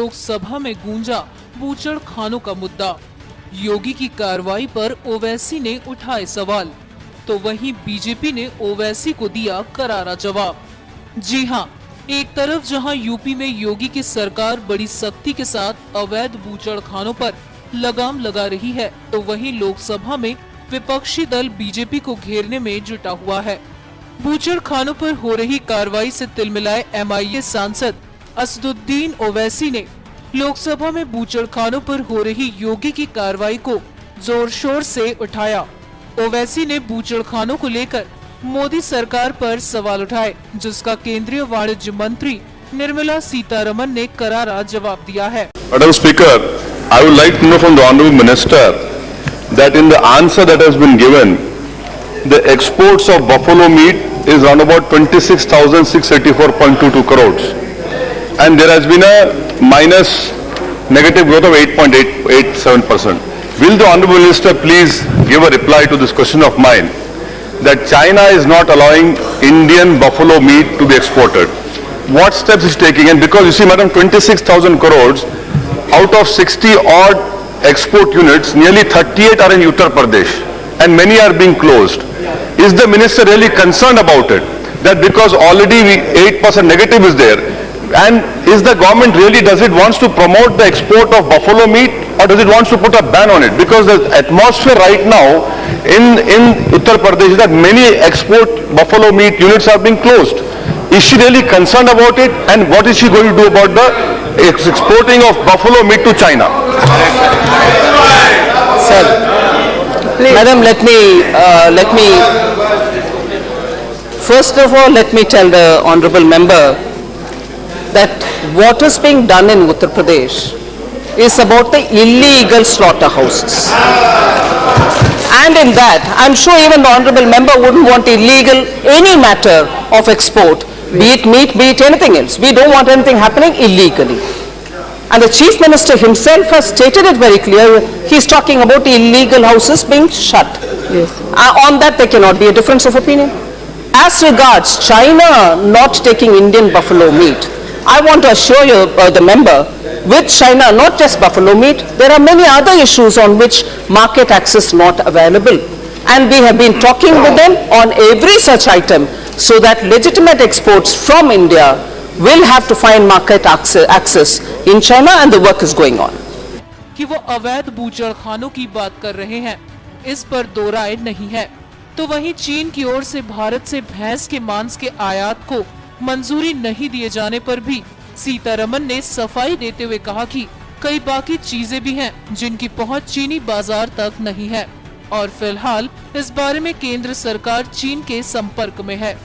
लोकसभा में गूंजा बूचड़ खानों का मुद्दा। योगी की कार्रवाई पर ओवैसी ने उठाए सवाल, तो वहीं बीजेपी ने ओवैसी को दिया करारा जवाब। जी हां, एक तरफ जहां यूपी में योगी की सरकार बड़ी सख्ती के साथ अवैध बूचड़ खानों पर लगाम लगा रही है, तो वहीं लोकसभा में विपक्षी दल बीजेपी को घेरने में जुटा हुआ है। बूचड़ खानों पर हो रही कार्रवाई से तिलमिलाए एमआईए सांसद असदुद्दीन ओवैसी ने लोकसभा में बूचड़ खानों पर हो रही योगी की कार्रवाई को जोर शोर से उठाया। ओवैसी ने बूचड़ खानों को लेकर मोदी सरकार पर सवाल उठाए, जिसका केंद्रीय वाणिज्य मंत्री निर्मला सीतारमन ने करारा जवाब दिया है। Madam Speaker, I would like to know from the Honourable Minister that in the answer that has been given, the exports of buffalo meat is around about 26,684.22 crores, and there has been a negative growth of 8.87%. Will the Honourable Minister please give a reply to this question of mine, that China is not allowing Indian buffalo meat to be exported? What steps is taking? And because you see, Madam, 26,000 crores out of 60 odd export units, nearly 38 are in Uttar Pradesh, and many are being closed. Is the minister really concerned about it? That because already 8% negative is there, and is the government really, does it wants to promote the export of buffalo meat, or does it wants to put a ban on it? Because the atmosphere right now in Uttar Pradesh is that many export buffalo meat units are being closed. Is she really concerned about it, and what is she going to do about the exporting of buffalo meat to China? Sir, Madam, let me first of all let me tell the honourable member that what is being done in Uttar Pradesh is about the illegal slaughterhouses, and in that I'm sure even the honourable member wouldn't want illegal any matter of export, be it meat, be it anything else. We don't want anything happening illegally. And the Chief Minister himself has stated it very clear. He's talking about illegal houses being shut. Yes. On that there cannot be a difference of opinion. As regards China not taking Indian buffalo meat, I want to assure you, the member, with China, not just buffalo meat, there are many other issues on which market access not available. And we have been talking with them on every such item, so that legitimate exports from India will have to find market access in China, and the work is going on. कि वो अवैध बूचड़ खानों की बात कर रहे हैं, इस पर दो राय नहीं है। तो वहीं चीन की ओर से भारत से भैंस के मांस के आयात को मंजूरी नहीं दिए जाने पर भी सीतारमन ने सफाई देते हुए कहा कि कई बाकी चीजें भी हैं जिनकी पहुंच चीनी बाजार तक नहीं है, और फिलहाल इस बारे में केंद्र सरकार चीन के संपर्क में है।